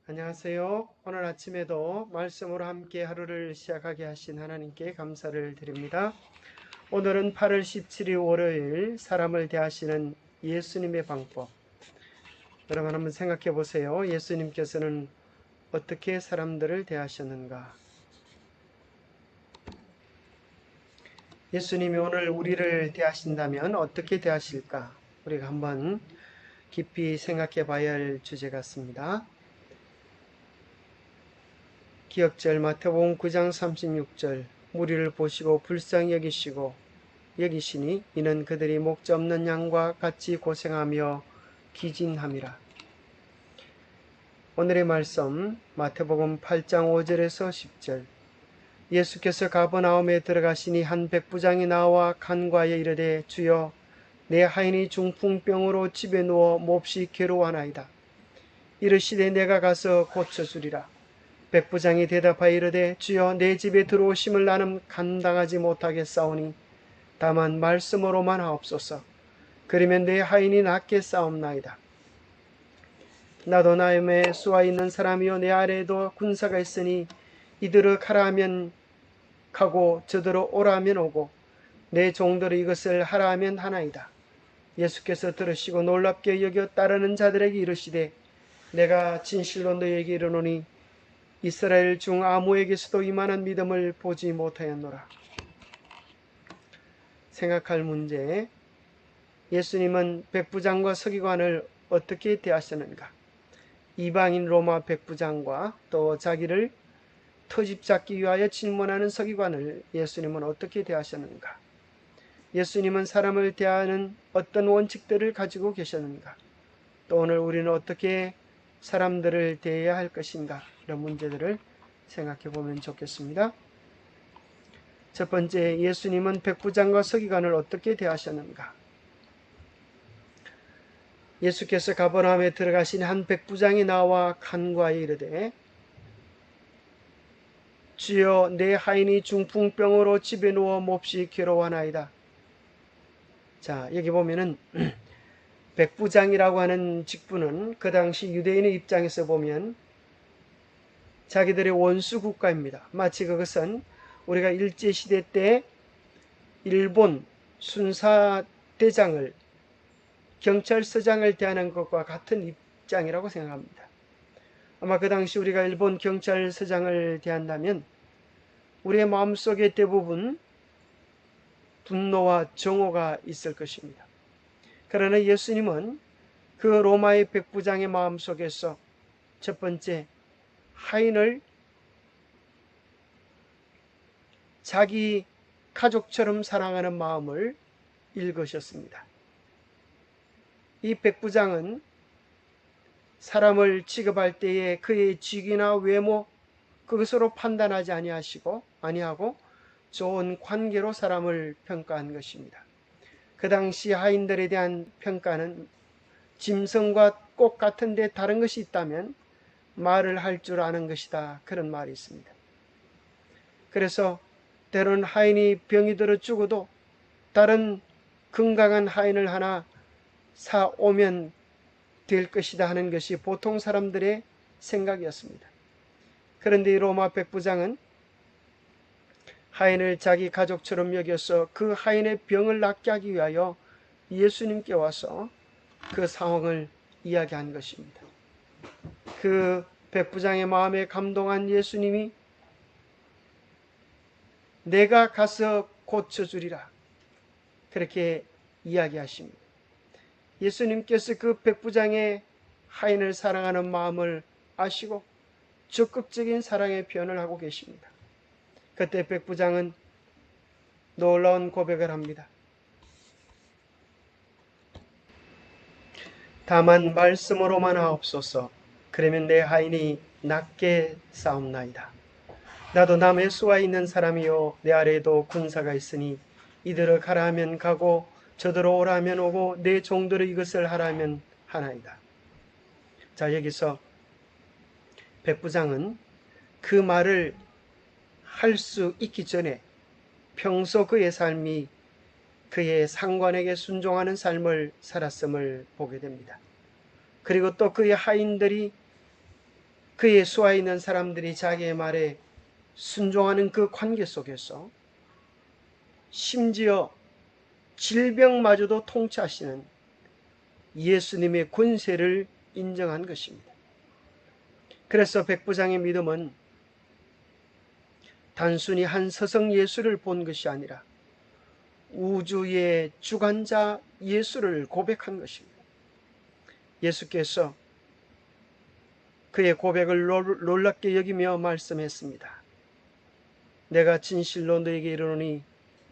안녕하세요. 오늘 아침에도 말씀으로 함께 하루를 시작하게 하신 하나님께 감사를 드립니다. 오늘은 8월 17일 월요일 사람을 대하시는 예수님의 방법. 여러분 한번 생각해 보세요. 예수님께서는 어떻게 사람들을 대하셨는가? 예수님이 오늘 우리를 대하신다면 어떻게 대하실까? 우리가 한번 깊이 생각해 봐야 할 주제 같습니다. 기억절 마태복음 9장 36절 무리를 보시고 불쌍히 여기시니 이는 그들이 목자 없는 양과 같이 고생하며 기진함이라. 오늘의 말씀 마태복음 8장 5절에서 10절 예수께서 가버나움에 들어가시니 한 백부장이 나와 간과하여 이르되 주여 내 하인이 중풍병으로 집에 누워 몹시 괴로워하나이다. 이르시되 내가 가서 고쳐주리라. 백부장이 대답하여 이르되 주여 내 집에 들어오심을 나는 감당하지 못하겠사오니 다만 말씀으로만 하옵소서. 그러면 내 하인이 낫게 싸움나이다. 나도 나의 수하 있는 사람이요 내 아래에도 군사가 있으니 이들을 가라 하면 가고 저들을 오라 하면 오고 내 종들을 이것을 하라 하면 하나이다. 예수께서 들으시고 놀랍게 여겨 따르는 자들에게 이르시되 내가 진실로 너희에게 이르노니 이스라엘 중 아무에게서도 이만한 믿음을 보지 못하였노라. 생각할 문제. 예수님은 백부장과 서기관을 어떻게 대하셨는가? 이방인 로마 백부장과 또 자기를 터집 잡기 위하여 질문하는 서기관을 예수님은 어떻게 대하셨는가? 예수님은 사람을 대하는 어떤 원칙들을 가지고 계셨는가? 또 오늘 우리는 어떻게 사람들을 대해야 할 것인가? 이런 문제들을 생각해 보면 좋겠습니다. 첫 번째, 예수님은 백부장과 서기관을 어떻게 대하셨는가? 예수께서 가버나움에 들어가신 한 백부장이 나와 간과하여 이르되 주여 내 하인이 중풍병으로 집에 누워 몹시 괴로워하나이다. 자, 여기 보면은 백부장이라고 하는 직분은 그 당시 유대인의 입장에서 보면 자기들의 원수 국가입니다. 마치 그것은 우리가 일제시대 때 일본 순사대장을 경찰서장을 대하는 것과 같은 입장이라고 생각합니다. 아마 그 당시 우리가 일본 경찰서장을 대한다면 우리의 마음속에 대부분 분노와 정오가 있을 것입니다. 그러나 예수님은 그 로마의 백부장의 마음속에서 첫 번째 하인을 자기 가족처럼 사랑하는 마음을 읽으셨습니다. 이 백부장은 사람을 취급할 때에 그의 직위나 외모 그것으로 판단하지 아니하고 좋은 관계로 사람을 평가한 것입니다. 그 당시 하인들에 대한 평가는 짐승과 꽃 같은데 다른 것이 있다면 말을 할 줄 아는 것이다. 그런 말이 있습니다. 그래서 때로는 하인이 병이 들어 죽어도 다른 건강한 하인을 하나 사오면 될 것이다 하는 것이 보통 사람들의 생각이었습니다. 그런데 이 로마 백부장은 하인을 자기 가족처럼 여겨서 그 하인의 병을 낫게 하기 위하여 예수님께 와서 그 상황을 이야기한 것입니다. 그 백부장의 마음에 감동한 예수님이 내가 가서 고쳐주리라 그렇게 이야기하십니다. 예수님께서 그 백부장의 하인을 사랑하는 마음을 아시고 적극적인 사랑의 표현을 하고 계십니다. 그때 백부장은 놀라운 고백을 합니다. 다만 말씀으로만 하옵소서. 그러면 내 하인이 낫게 싸움나이다. 나도 남의 수하 있는 사람이요 내 아래에도 군사가 있으니 이들을 가라 하면 가고 저들을 오라 하면 오고 내 종들을 이것을 하라 하면 하나이다. 자, 여기서 백부장은 그 말을 할 수 있기 전에 평소 그의 삶이 그의 상관에게 순종하는 삶을 살았음을 보게 됩니다. 그리고 또 그의 하인들이 그의 수하에 있는 사람들이 자기의 말에 순종하는 그 관계 속에서 심지어 질병마저도 통치하시는 예수님의 권세를 인정한 것입니다. 그래서 백부장의 믿음은 단순히 한 서성 예수를 본 것이 아니라 우주의 주관자 예수를 고백한 것입니다. 예수께서 그의 고백을 놀랍게 여기며 말씀했습니다. 내가 진실로 너에게 이르노니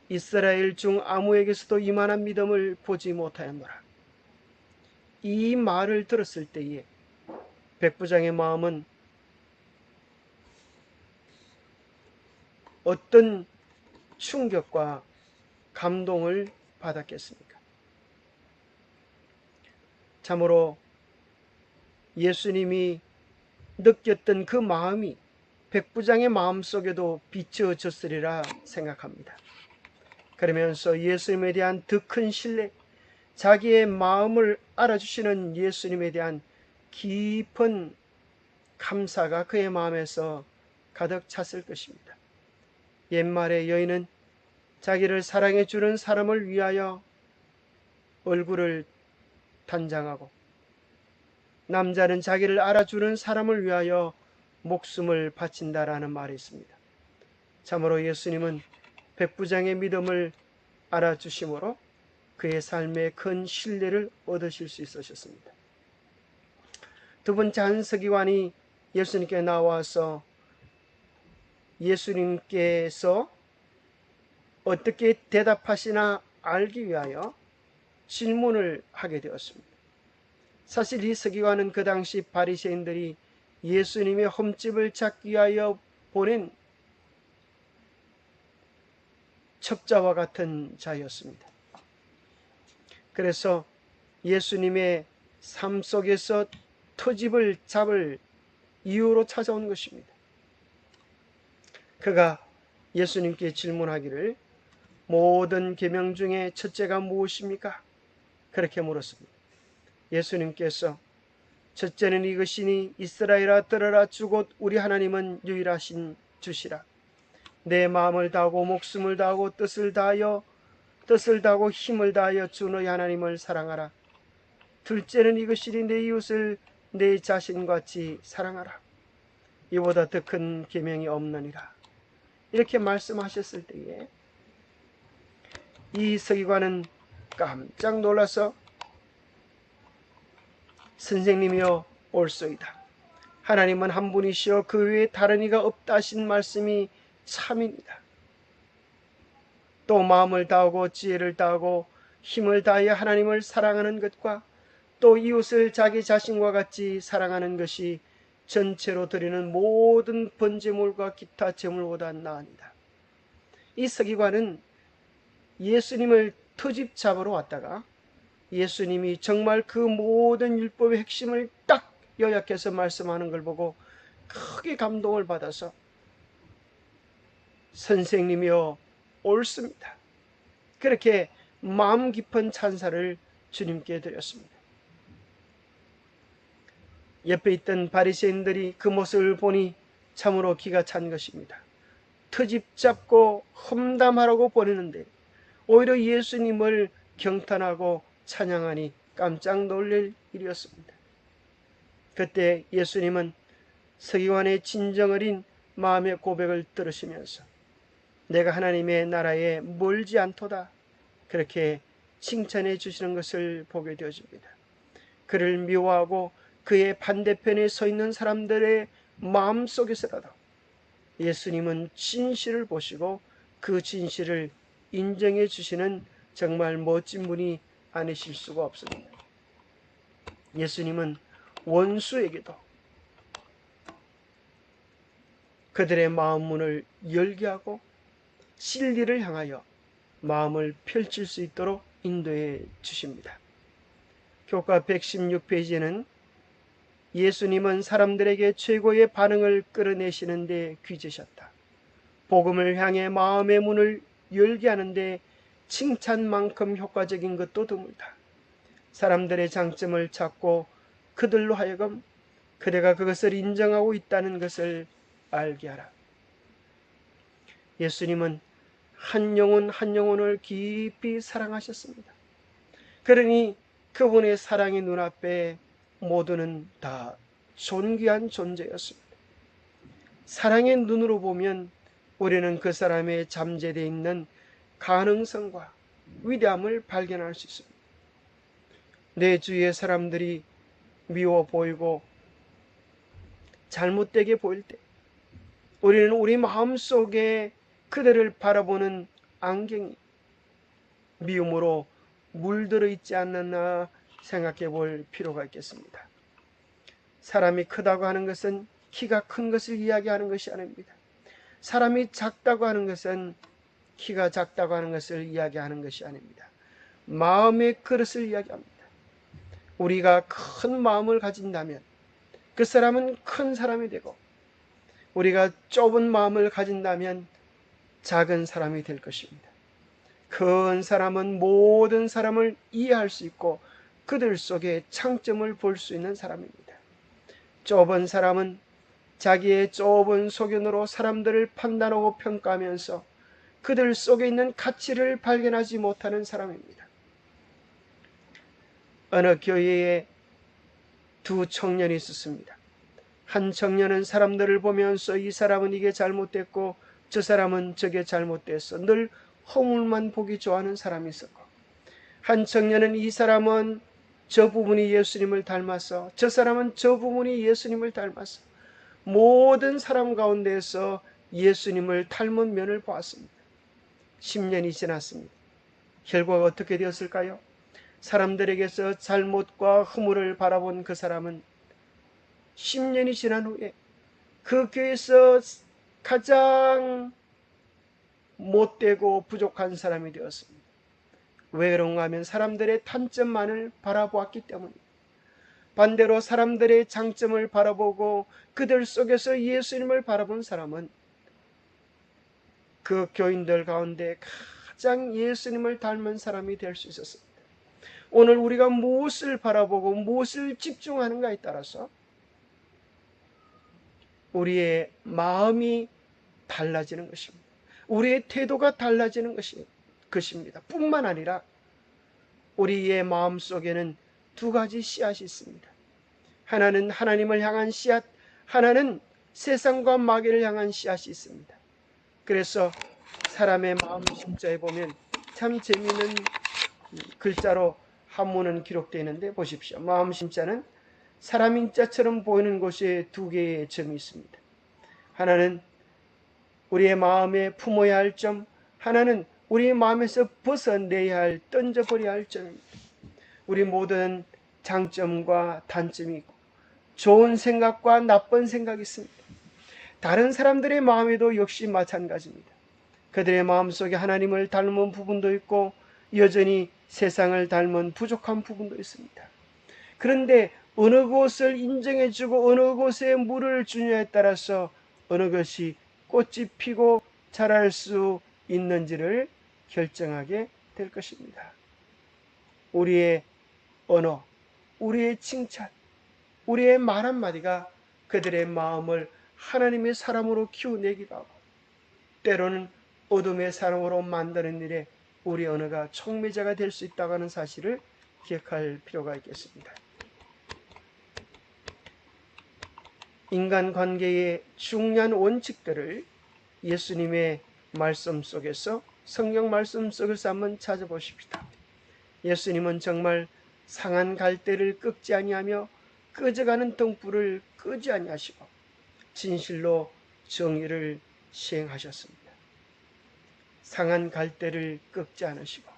이스라엘 중 아무에게서도 이만한 믿음을 보지 못하였노라. 이 말을 들었을 때에 백부장의 마음은 어떤 충격과 감동을 받았겠습니까? 참으로 예수님이 느꼈던 그 마음이 백부장의 마음속에도 비춰졌으리라 생각합니다. 그러면서 예수님에 대한 더 큰 신뢰, 자기의 마음을 알아주시는 예수님에 대한 깊은 감사가 그의 마음에서 가득 찼을 것입니다. 옛말에 여인은 자기를 사랑해 주는 사람을 위하여 얼굴을 단장하고 남자는 자기를 알아주는 사람을 위하여 목숨을 바친다라는 말이 있습니다. 참으로 예수님은 백부장의 믿음을 알아주심으로 그의 삶에 큰 신뢰를 얻으실 수 있으셨습니다. 두 번째, 한 서기관이 예수님께 나와서 예수님께서 어떻게 대답하시나 알기 위하여 질문을 하게 되었습니다. 사실 이 서기관은 그 당시 바리새인들이 예수님의 흠집을 찾기 위하여 보낸 첩자와 같은 자였습니다. 그래서 예수님의 삶 속에서 터집을 잡을 이유로 찾아온 것입니다. 그가 예수님께 질문하기를 모든 계명 중에 첫째가 무엇입니까? 그렇게 물었습니다. 예수님께서 첫째는 이것이니 이스라엘아 들으라 주 곧 우리 하나님은 유일하신 주시라. 내 마음을 다하고 목숨을 다하고 뜻을 다하고 힘을 다하여 주 너희 하나님을 사랑하라. 둘째는 이것이니 내 이웃을 내 자신같이 사랑하라. 이보다 더 큰 계명이 없느니라. 이렇게 말씀하셨을 때에 이 서기관은 깜짝 놀라서 선생님이여 옳소이다. 하나님은 한 분이시여 그 외에 다른 이가 없다 하신 말씀이 참입니다. 또 마음을 다하고 지혜를 다하고 힘을 다하여 하나님을 사랑하는 것과 또 이웃을 자기 자신과 같이 사랑하는 것이 전체로 드리는 모든 번제물과 기타 제물보다 나으니라. 이 서기관은 예수님을 터집 잡으러 왔다가 예수님이 정말 그 모든 율법의 핵심을 딱 요약해서 말씀하는 걸 보고 크게 감동을 받아서 선생님이여 옳습니다. 그렇게 마음 깊은 찬사를 주님께 드렸습니다. 옆에 있던 바리새인들이 그 모습을 보니 참으로 기가 찬 것입니다. 터집 잡고 험담하라고 보내는데 오히려 예수님을 경탄하고 찬양하니 깜짝 놀랄 일이었습니다. 그때 예수님은 서기관의 진정 어린 마음의 고백을 들으시면서 내가 하나님의 나라에 멀지 않도다 그렇게 칭찬해 주시는 것을 보게 되어집니다. 그를 미워하고 그의 반대편에 서 있는 사람들의 마음속에서라도 예수님은 진실을 보시고 그 진실을 인정해 주시는 정말 멋진 분이 아니실 수가 없습니다. 예수님은 원수에게도 그들의 마음 문을 열게 하고 진리를 향하여 마음을 펼칠 수 있도록 인도해 주십니다. 교과 116페이지에는 예수님은 사람들에게 최고의 반응을 끌어내시는 데 귀재셨다. 복음을 향해 마음의 문을 열게 하는데 칭찬만큼 효과적인 것도 드물다. 사람들의 장점을 찾고 그들로 하여금 그대가 그것을 인정하고 있다는 것을 알게 하라. 예수님은 한 영혼 한 영혼을 깊이 사랑하셨습니다. 그러니 그분의 사랑의 눈앞에 모두는 다 존귀한 존재였습니다. 사랑의 눈으로 보면 우리는 그 사람의 잠재되어 있는 가능성과 위대함을 발견할 수 있습니다. 내 주위의 사람들이 미워 보이고 잘못되게 보일 때 우리는 우리 마음속에 그들을 바라보는 안경이 미움으로 물들어 있지 않나 생각해 볼 필요가 있겠습니다. 사람이 크다고 하는 것은 키가 큰 것을 이야기하는 것이 아닙니다. 사람이 작다고 하는 것은 키가 작다고 하는 것을 이야기하는 것이 아닙니다. 마음의 그릇을 이야기합니다. 우리가 큰 마음을 가진다면 그 사람은 큰 사람이 되고, 우리가 좁은 마음을 가진다면 작은 사람이 될 것입니다. 큰 사람은 모든 사람을 이해할 수 있고 그들 속에 창점을 볼 수 있는 사람입니다. 좁은 사람은 자기의 좁은 소견으로 사람들을 판단하고 평가하면서 그들 속에 있는 가치를 발견하지 못하는 사람입니다. 어느 교회에 두 청년이 있었습니다. 한 청년은 사람들을 보면서 이 사람은 이게 잘못됐고 저 사람은 저게 잘못됐어, 늘 허물만 보기 좋아하는 사람이 있었고, 한 청년은 이 사람은 저 부분이 예수님을 닮아서, 저 사람은 저 부분이 예수님을 닮아서 모든 사람 가운데에서 예수님을 닮은 면을 보았습니다. 10년이 지났습니다. 결과가 어떻게 되었을까요? 사람들에게서 잘못과 허물을 바라본 그 사람은 10년이 지난 후에 그 교회에서 가장 못되고 부족한 사람이 되었습니다. 왜 그런가 하면 사람들의 단점만을 바라보았기 때문입니다. 반대로 사람들의 장점을 바라보고 그들 속에서 예수님을 바라본 사람은 그 교인들 가운데 가장 예수님을 닮은 사람이 될 수 있었습니다. 오늘 우리가 무엇을 바라보고 무엇을 집중하는가에 따라서 우리의 마음이 달라지는 것입니다. 우리의 태도가 달라지는 것입니다. 뿐만 아니라 우리의 마음 속에는 두 가지 씨앗이 있습니다. 하나는 하나님을 향한 씨앗, 하나는 세상과 마귀를 향한 씨앗이 있습니다. 그래서 사람의 마음 심자에 보면 참 재미있는 글자로 한문은 기록되어 있는데 보십시오. 마음 심자는 사람 인자처럼 보이는 곳에 두 개의 점이 있습니다. 하나는 우리의 마음에 품어야 할 점, 하나는 우리의 마음에서 벗어내야 할, 던져버려야 할 점입니다. 우리 모든 장점과 단점이 있고 좋은 생각과 나쁜 생각이 있습니다. 다른 사람들의 마음에도 역시 마찬가지입니다. 그들의 마음속에 하나님을 닮은 부분도 있고 여전히 세상을 닮은 부족한 부분도 있습니다. 그런데 어느 곳을 인정해주고 어느 곳에 물을 주냐에 따라서 어느 것이 꽃이 피고 자랄 수 있는지를 결정하게 될 것입니다. 우리의 언어, 우리의 칭찬, 우리의 말 한마디가 그들의 마음을 하나님의 사람으로 키워내기도 하고 때로는 어둠의 사람으로 만드는 일에 우리 언어가 촉매자가 될 수 있다고 하는 사실을 기억할 필요가 있겠습니다. 인간관계의 중요한 원칙들을 예수님의 말씀 속에서, 성경 말씀 속에서 한번 찾아보십시다. 예수님은 정말 상한 갈대를 꺾지 아니하며 꺼져가는 등불을 끄지 아니하시고 진실로 정의를 시행하셨습니다. 상한 갈대를 꺾지 않으시고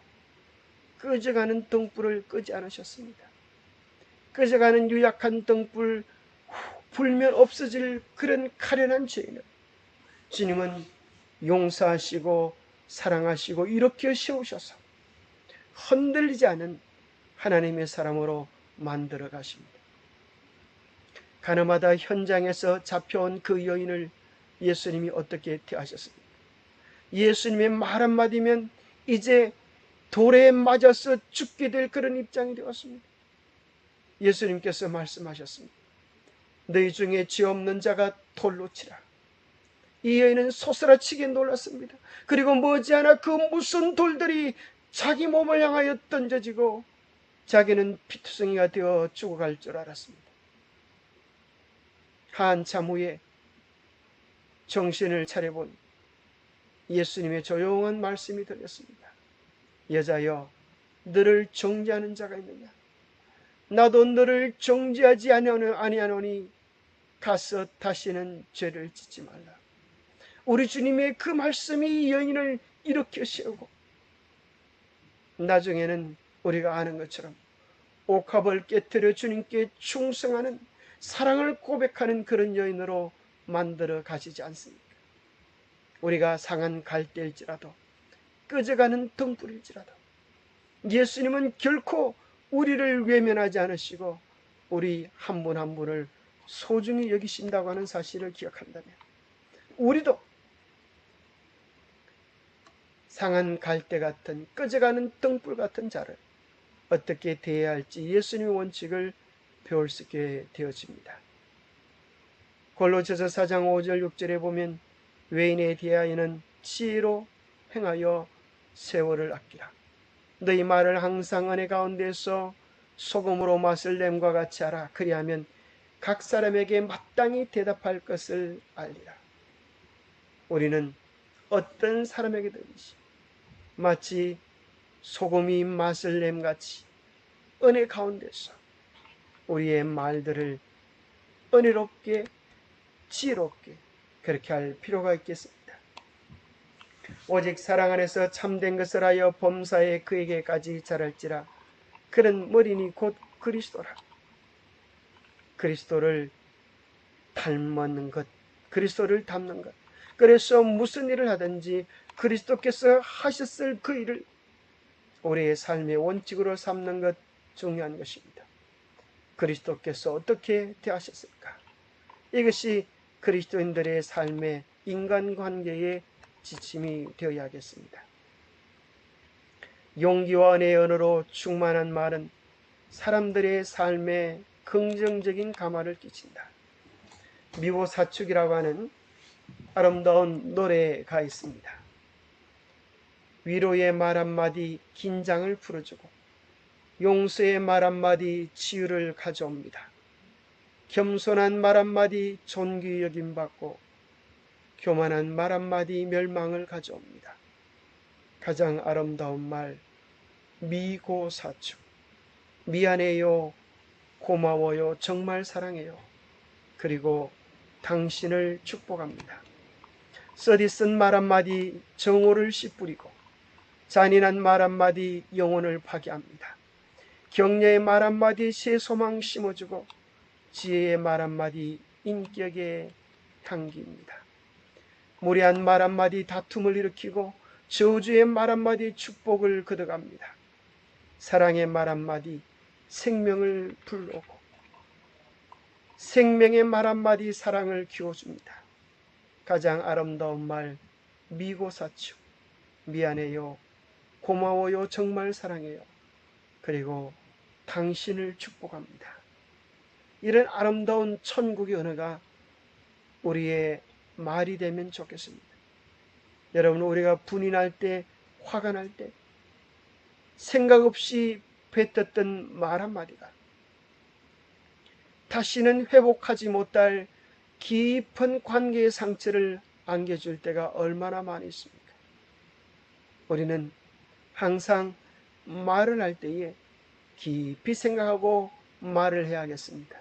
꺼져가는 등불을 끄지 않으셨습니다. 꺼져가는 유약한 등불, 불면 없어질 그런 가련한 죄인을 주님은 용서하시고 사랑하시고 이렇게 세우셔서 흔들리지 않은 하나님의 사람으로 만들어 가십니다. 가나마다 현장에서 잡혀온 그 여인을 예수님이 어떻게 대하셨습니까? 예수님의 말 한마디면 이제 돌에 맞아서 죽게 될 그런 입장이 되었습니다. 예수님께서 말씀하셨습니다. 너희 중에 죄 없는 자가 돌로 치라. 이 여인은 소스라치게 놀랐습니다. 그리고 머지않아 그 무슨 돌들이 자기 몸을 향하여 던져지고 자기는 피투성이가 되어 죽어갈 줄 알았습니다. 한참 후에 정신을 차려본 예수님의 조용한 말씀이 들렸습니다. 여자여, 너를 정죄하는 자가 있느냐? 나도 너를 정죄하지 아니하노니 가서 다시는 죄를 짓지 말라. 우리 주님의 그 말씀이 이 여인을 일으켜 세우고 나중에는 우리가 아는 것처럼 옥합을 깨뜨려 주님께 충성하는 사랑을 고백하는 그런 여인으로 만들어 가시지 않습니까? 우리가 상한 갈대일지라도 꺼져가는 등불일지라도 예수님은 결코 우리를 외면하지 않으시고 우리 한 분 한 분을 소중히 여기신다고 하는 사실을 기억한다면 우리도 상한 갈대 같은 꺼져가는 등불 같은 자를 어떻게 대해야 할지 예수님의 원칙을 배울 수 있게 되어집니다. 골로새서 4장 5절 6절에 보면 외인에 대하여는 지혜로 행하여 세월을 아끼라. 너희 말을 항상 은혜 가운데서 소금으로 맛을 냄과 같이 하라. 그리하면 각 사람에게 마땅히 대답할 것을 알리라. 우리는 어떤 사람에게든지 마치 소금이 맛을 냄같이 은혜 가운데서 우리의 말들을 은혜롭게 지혜롭게 그렇게 할 필요가 있겠습니다. 오직 사랑 안에서 참된 것을 하여 범사에 그에게까지 자랄지라. 그는 머리니 곧 그리스도라. 그리스도를 닮는 것, 그리스도를 닮는 것. 그래서 무슨 일을 하든지 그리스도께서 하셨을 그 일을 우리의 삶의 원칙으로 삼는 것 중요한 것입니다. 그리스도께서 어떻게 대하셨을까? 이것이 그리스도인들의 삶의 인간관계의 지침이 되어야겠습니다. 용기와 은혜의 언어로 충만한 말은 사람들의 삶에 긍정적인 감화를 끼친다. 미고사축이라고 하는 아름다운 노래가 있습니다. 위로의 말 한마디 긴장을 풀어주고 용서의 말 한마디 치유를 가져옵니다. 겸손한 말 한마디 존귀 여김받고 교만한 말 한마디 멸망을 가져옵니다. 가장 아름다운 말 미고사축. 미안해요, 고마워요, 정말 사랑해요. 그리고 당신을 축복합니다. 쓰디쓴 말 한마디 정오를 씨뿌리고 잔인한 말 한마디 영혼을 파괴합니다. 격려의 말 한마디 새 소망 심어주고 지혜의 말 한마디 인격의 향기입니다. 무례한 말 한마디 다툼을 일으키고 저주의 말 한마디 축복을 거둬갑니다. 사랑의 말 한마디 생명을 불러오고 생명의 말 한마디 사랑을 키워줍니다. 가장 아름다운 말 미고사축. 미안해요, 고마워요, 정말 사랑해요. 그리고 당신을 축복합니다. 이런 아름다운 천국의 언어가 우리의 말이 되면 좋겠습니다. 여러분, 우리가 분이 날 때, 화가 날 때 생각 없이 뱉었던 말 한마디가 다시는 회복하지 못할 깊은 관계의 상처를 안겨줄 때가 얼마나 많이 있습니까? 우리는 항상 말을 할 때에 깊이 생각하고 말을 해야겠습니다.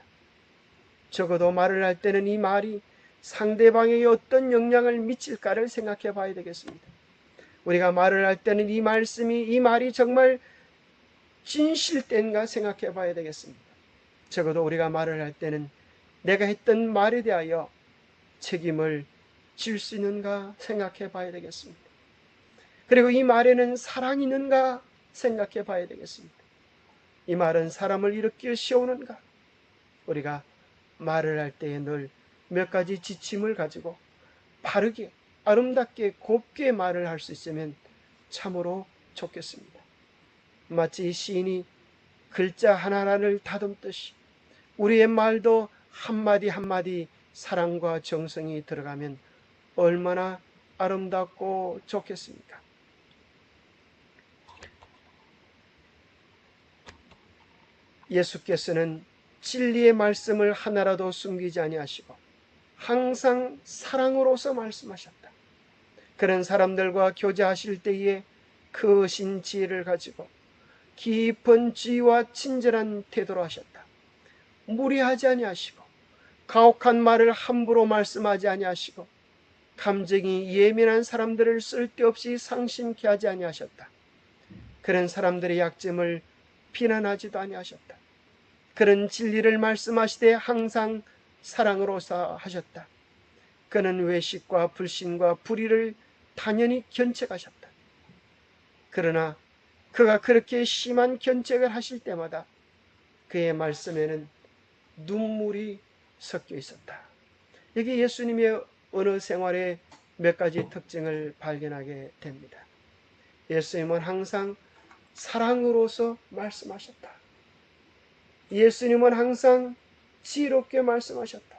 적어도 말을 할 때는 이 말이 상대방에게 어떤 영향을 미칠까를 생각해 봐야 되겠습니다. 우리가 말을 할 때는 이 말이 정말 진실된가 생각해 봐야 되겠습니다. 적어도 우리가 말을 할 때는 내가 했던 말에 대하여 책임을 질 수 있는가 생각해 봐야 되겠습니다. 그리고 이 말에는 사랑이 있는가 생각해 봐야 되겠습니다. 이 말은 사람을 일으켜 세우는가? 우리가 말을 할 때에 늘 몇 가지 지침을 가지고 바르게 아름답게 곱게 말을 할 수 있으면 참으로 좋겠습니다. 마치 시인이 글자 하나하나를 다듬듯이 우리의 말도 한마디 한마디 사랑과 정성이 들어가면 얼마나 아름답고 좋겠습니까? 예수께서는 진리의 말씀을 하나라도 숨기지 아니하시고 항상 사랑으로서 말씀하셨다. 그런 사람들과 교제하실 때에 크신 지혜를 가지고 깊은 지혜와 친절한 태도로 하셨다. 무리하지 아니하시고 가혹한 말을 함부로 말씀하지 아니하시고 감정이 예민한 사람들을 쓸데없이 상심케 하지 아니하셨다. 그런 사람들의 약점을 비난하지도 아니하셨다. 그런 진리를 말씀하시되 항상 사랑으로서 하셨다. 그는 외식과 불신과 불의를 당연히 견책하셨다. 그러나 그가 그렇게 심한 견책을 하실 때마다 그의 말씀에는 눈물이 섞여 있었다. 여기 예수님의 언어 생활의 몇 가지 특징을 발견하게 됩니다. 예수님은 항상 사랑으로서 말씀하셨다. 예수님은 항상 지혜롭게 말씀하셨다.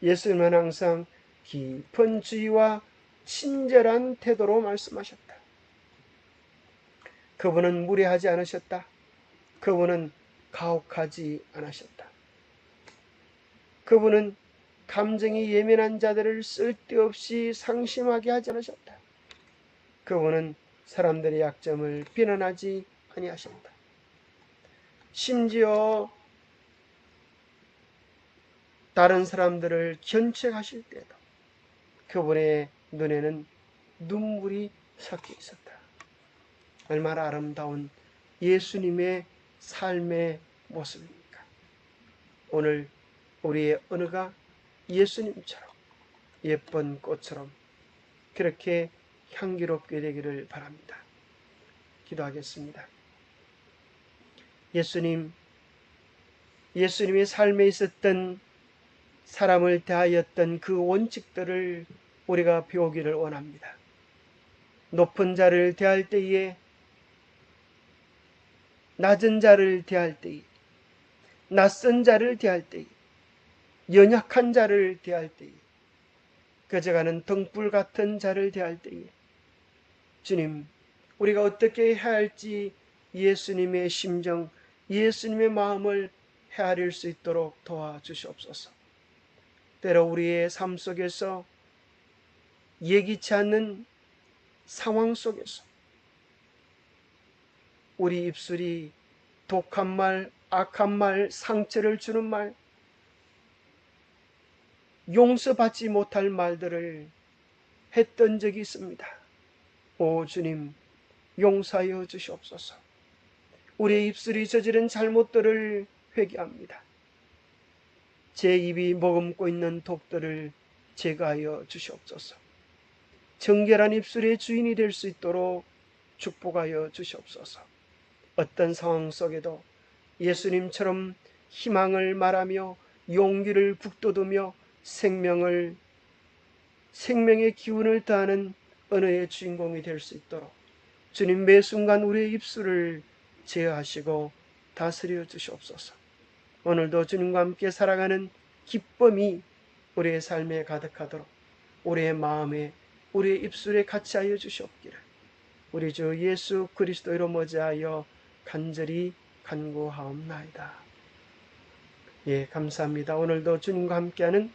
예수님은 항상 깊은 주의와 친절한 태도로 말씀하셨다. 그분은 무례하지 않으셨다. 그분은 가혹하지 않으셨다. 그분은 감정이 예민한 자들을 쓸데없이 상심하게 하지 않으셨다. 그분은 사람들의 약점을 비난하지 아니하셨다. 심지어 다른 사람들을 견책하실 때도 그분의 눈에는 눈물이 섞여 있었다. 얼마나 아름다운 예수님의 삶의 모습입니까? 오늘 우리의 언어가 예수님처럼 예쁜 꽃처럼 그렇게 향기롭게 되기를 바랍니다. 기도하겠습니다. 예수님의 삶에 있었던 사람을 대하였던 그 원칙들을 우리가 배우기를 원합니다. 높은 자를 대할 때에, 낮은 자를 대할 때에, 낯선 자를 대할 때에, 연약한 자를 대할 때에, 거저가는 등불 같은 자를 대할 때에 주님, 우리가 어떻게 해야 할지 예수님의 심정, 예수님의 마음을 헤아릴 수 있도록 도와주시옵소서. 때로 우리의 삶 속에서 예기치 않는 상황 속에서 우리 입술이 독한 말, 악한 말, 상처를 주는 말, 용서받지 못할 말들을 했던 적이 있습니다. 오 주님, 용서하여 주시옵소서. 우리의 입술이 저지른 잘못들을 회개합니다. 제 입이 머금고 있는 독들을 제거하여 주시옵소서. 정결한 입술의 주인이 될 수 있도록 축복하여 주시옵소서. 어떤 상황 속에도 예수님처럼 희망을 말하며 용기를 북돋우며 생명의 기운을 다하는 언어의 주인공이 될 수 있도록 주님 매 순간 우리의 입술을 제어하시고 다스려 주시옵소서. 오늘도 주님과 함께 살아가는 기쁨이 우리의 삶에 가득하도록 우리의 마음에 우리의 입술에 같이 하여 주시옵기를 우리 주 예수 그리스도로 머지하여 간절히 간구하옵나이다. 예, 감사합니다. 오늘도 주님과 함께하는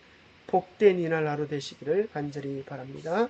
복된 이날 하루 되시기를 간절히 바랍니다.